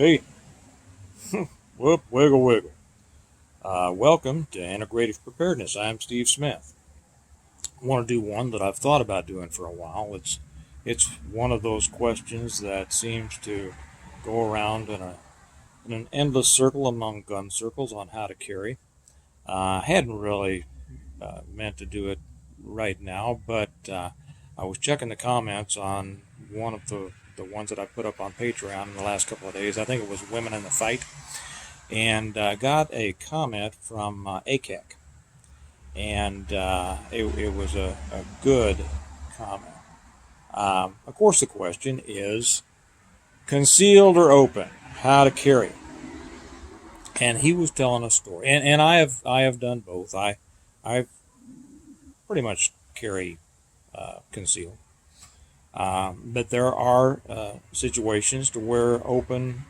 Hey, whoop, wiggle, wiggle. Welcome to Integrative Preparedness. I'm Steve Smith. I want to do one that I've thought about doing for a while. It's one of those questions that seems to go around in an endless circle among gun circles on how to carry. I hadn't really meant to do it right now, but I was checking the comments on one of the ones that I put up on Patreon in the last couple of days. I think it was Women in the Fight, and got a comment from ACAC, and it was a good comment. Of course, the question is concealed or open, how to carry. And he was telling a story, and I have done both. I pretty much carry concealed, but there are situations to where open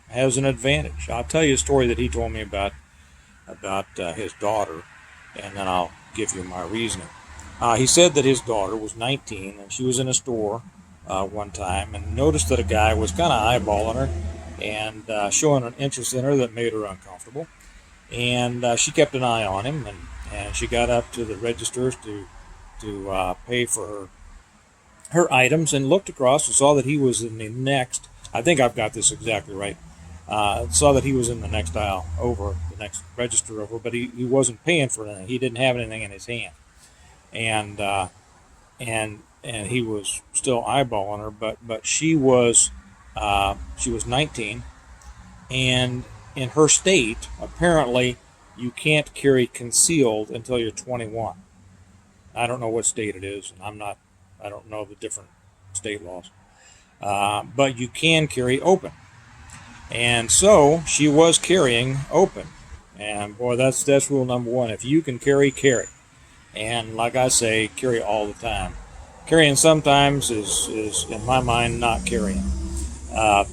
has an advantage. I'll tell you a story that he told me about his daughter, and then I'll give you my reasoning. He said that his daughter was 19, and she was in a store one time and noticed that a guy was kind of eyeballing her and showing an interest in her that made her uncomfortable. And she kept an eye on him, and she got up to the registers to pay for her items, and looked across and saw that he was in the next. I think I've got this exactly right. Saw that he was in the next aisle over, the next register over, but he wasn't paying for anything. He didn't have anything in his hand, and and he was still eyeballing her. But she was 19, and in her state, apparently, you can't carry concealed until you're 21. I don't know what state it is, and I don't know the different state laws, but you can carry open. And so she was carrying open, and boy, that's rule number one. If you can carry, carry, and like I say, carry all the time. Carrying sometimes is in my mind not carrying. Uh,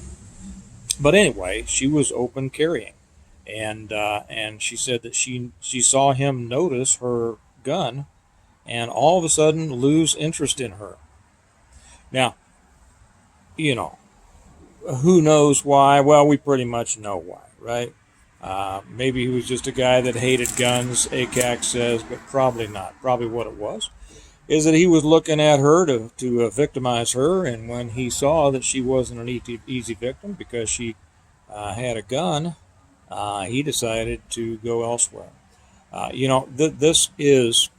but anyway, she was open carrying, and she said that she saw him notice her gun, and all of a sudden lose interest in her. Now, you know, who knows why? Well, we pretty much know why, right? Maybe he was just a guy that hated guns, ACAC says, but probably not. Probably what it was is that he was looking at her to victimize her, and when he saw that she wasn't an easy victim because she had a gun, he decided to go elsewhere. This is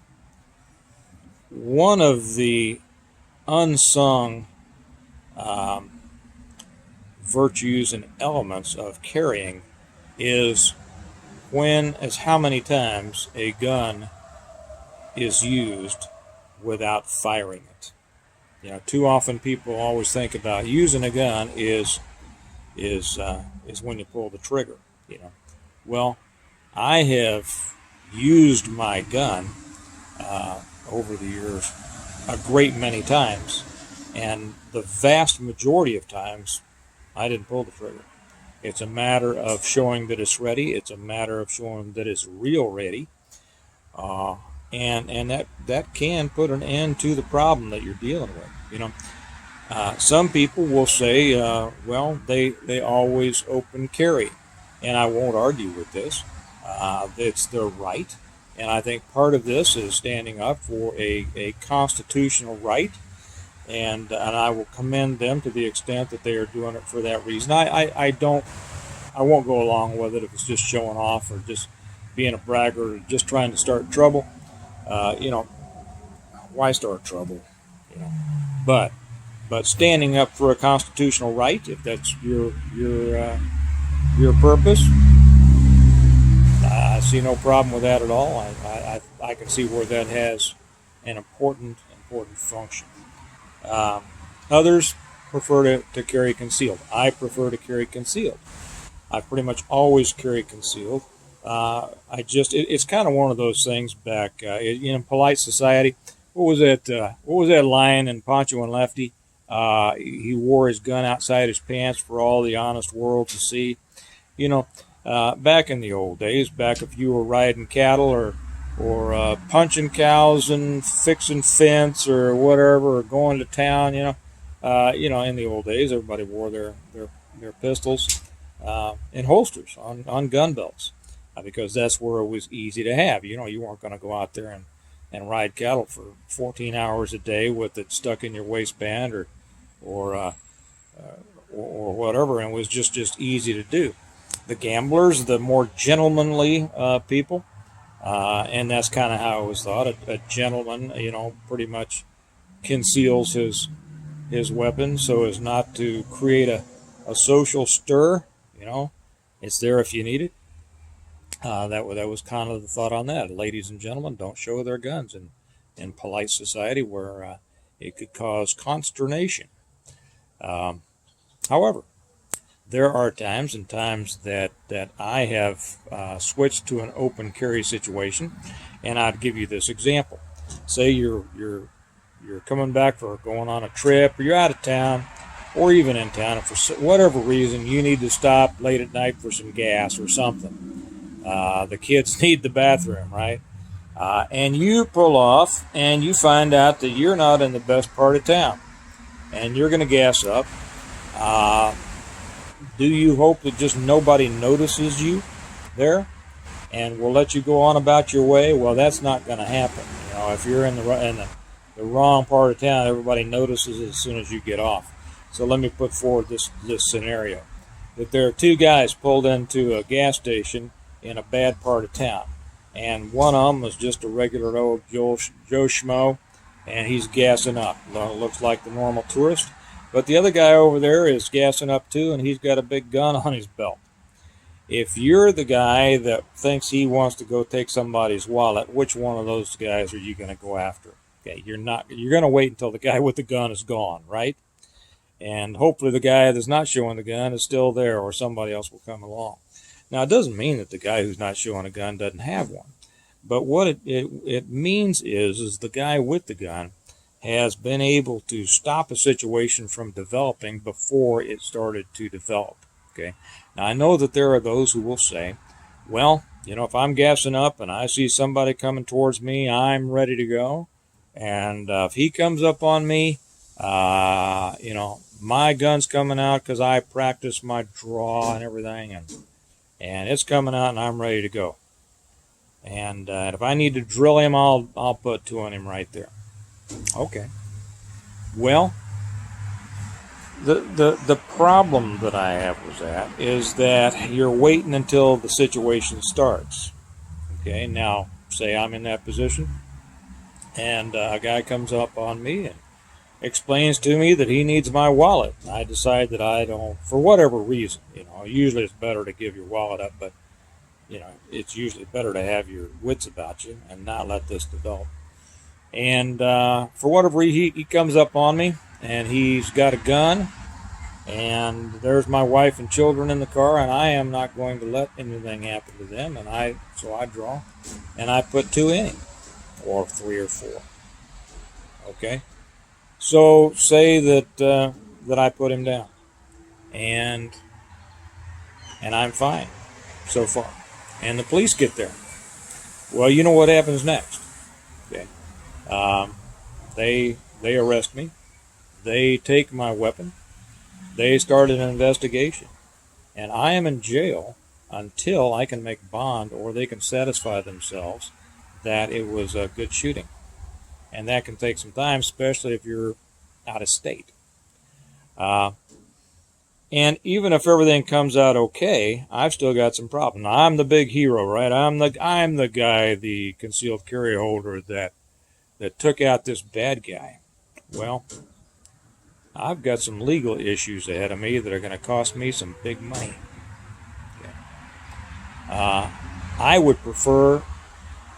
one of the unsung virtues and elements of carrying is how many times a gun is used without firing it. Too often people always think about using a gun is when you pull the trigger. Well, I have used my gun over the years a great many times, and the vast majority of times I didn't pull the trigger. It's a matter of showing that it's ready. It's a matter of showing that it's real ready, and that can put an end to the problem that you're dealing with. Some people will say, well, they always open carry, and I won't argue with this. It's their right, and I think part of this is standing up for a constitutional right. And I will commend them to the extent that they are doing it for that reason. I won't go along with it if it's just showing off or just being a bragger or just trying to start trouble. Why start trouble? But standing up for a constitutional right, if that's your purpose, I see no problem with that at all. I can see where that has an important function. Others prefer to carry concealed. I prefer to carry concealed. I pretty much always carry concealed. It's kind of one of those things back in polite society. What was that line in Pancho and Lefty? He wore his gun outside his pants for all the honest world to see. Back in the old days, back if you were riding cattle or punching cows and fixing fence or whatever, or going to town, in the old days, everybody wore their pistols. in holsters on gun belts, because that's where it was easy to have. You weren't going to go out there and ride cattle for 14 hours a day with it stuck in your waistband or uh, or whatever, and it was just easy to do. The gamblers, the more gentlemanly people, and that's kind of how it was thought. A gentleman, pretty much conceals his weapon so as not to create a social stir. It's there if you need it. That was kind of the thought on that. Ladies and gentlemen, don't show their guns in polite society where it could cause consternation. However, there are times and times that I have switched to an open carry situation, and I'd give you this example. Say you're coming back for going on a trip, or you're out of town, or even in town, and for whatever reason you need to stop late at night for some gas or something. The kids need the bathroom, right? And you pull off, and you find out that you're not in the best part of town, and you're going to gas up. Do you hope that just nobody notices you there and will let you go on about your way? Well, that's not going to happen. If you're in the wrong part of town, everybody notices it as soon as you get off. So let me put forward this scenario. That there are two guys pulled into a gas station in a bad part of town. And one of them was just a regular old Joe Schmo, and he's gassing up. Looks like the normal tourist. But the other guy over there is gassing up too, and he's got a big gun on his belt. If you're the guy that thinks he wants to go take somebody's wallet, which one of those guys are you going to go after? Okay, you're going to wait until the guy with the gun is gone, right? And hopefully the guy that's not showing the gun is still there, or somebody else will come along. Now, it doesn't mean that the guy who's not showing a gun doesn't have one. But what it means is the guy with the gun has been able to stop a situation from developing before it started to develop. Okay. Now, I know that there are those who will say, well, if I'm gassing up and I see somebody coming towards me, I'm ready to go. And if he comes up on me, my gun's coming out because I practiced my draw and everything, and it's coming out and I'm ready to go. And if I need to drill him, I'll put two on him right there. Okay. Well, the problem that I have with that is that you're waiting until the situation starts. Okay. Now, say I'm in that position, and a guy comes up on me and explains to me that he needs my wallet. I decide that I don't, for whatever reason. Usually it's better to give your wallet up, but it's usually better to have your wits about you and not let this develop. And for whatever reason, he comes up on me, and he's got a gun, and there's my wife and children in the car, and I am not going to let anything happen to them. And so I draw, and I put two in him, or three or four. Okay, so say that I put him down, and I'm fine so far, and the police get there. Well, you know what happens next? Okay. They arrest me. They take my weapon. They start an investigation. And I am in jail until I can make bond, or they can satisfy themselves that it was a good shooting. And that can take some time, especially if you're out of state. And even if everything comes out okay, I've still got some problems. Now, I'm the big hero, right? I'm the guy, the concealed carry holder that took out this bad guy. Well, I've got some legal issues ahead of me that are going to cost me some big money. Okay. I would prefer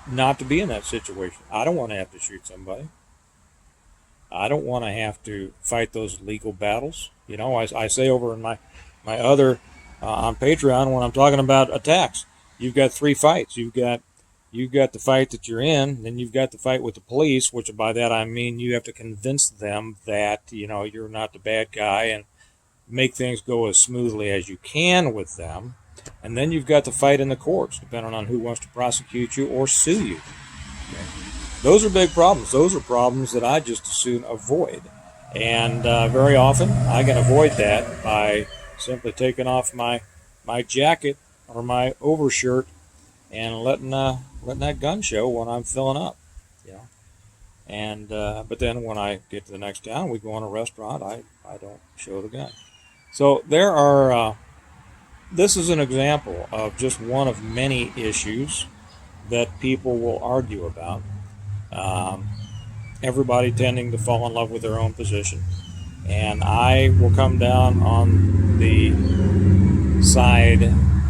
not to be in that situation. I don't want to have to shoot somebody. I don't want to have to fight those legal battles. I say over in my other on Patreon when I'm talking about attacks, you've got three fights. You've got the fight that you're in, then you've got the fight with the police, which by that I mean you have to convince them that you're not the bad guy and make things go as smoothly as you can with them. And then you've got the fight in the courts, depending on who wants to prosecute you or sue you. Okay. Those are big problems. Those are problems that I just as soon avoid. And very often I can avoid that by simply taking off my my jacket or my overshirt and letting that gun show when I'm filling up, you know. And but then when I get to the next town, we go in a restaurant. I don't show the gun. So there are. This is an example of just one of many issues that people will argue about. Um, Everybody tending to fall in love with their own position, and I will come down on the side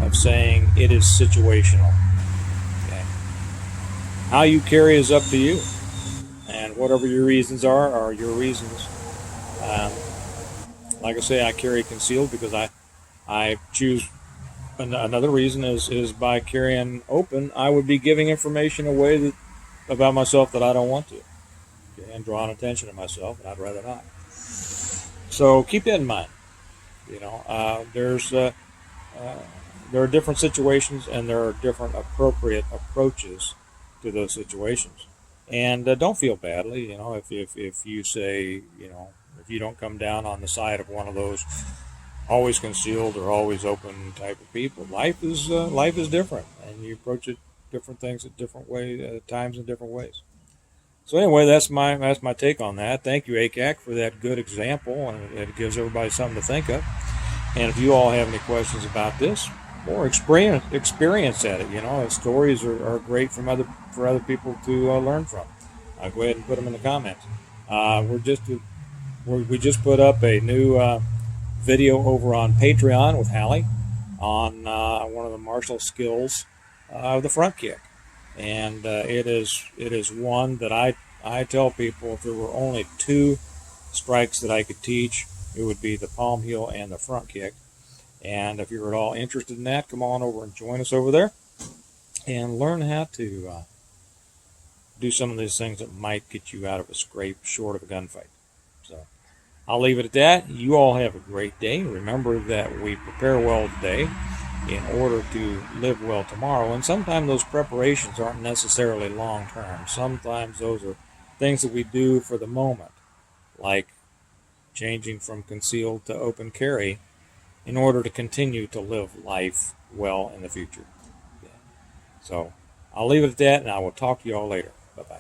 of saying it is situational. Okay? How you carry is up to you, and whatever your reasons are your reasons. Um, like I say, I carry concealed because I choose. Another reason is by carrying open, I would be giving information away about myself that I don't want to, okay, and drawing attention to myself, and I'd rather not. So keep that in mind. You know, uh, there are different situations, and there are different appropriate approaches to those situations. And don't feel badly, you know, if you say, you know, if you don't come down on the side of one of those always concealed or always open type of people. Life is different, and you approach it different things at different way times in different ways. So anyway, that's my take on that. Thank you, ACAC, for that good example, and it gives everybody something to think of. And if you all have any questions about this or experience at it, you know, stories are great for other people to learn from. Go ahead and put them in the comments. We just put up a new video over on Patreon with Hallie on one of the martial skills of the front kick, and it is one that I tell people if there were only two strikes that I could teach, it would be the palm heel and the front kick. And if you're at all interested in that, come on over and join us over there and learn how to do some of these things that might get you out of a scrape short of a gunfight. So I'll leave it at that. You all have a great day. Remember that we prepare well today in order to live well tomorrow. And sometimes those preparations aren't necessarily long term. Sometimes those are things that we do for the moment, like changing from concealed to open carry in order to continue to live life well in the future. Yeah. So I'll leave it at that, and I will talk to you all later. Bye-bye.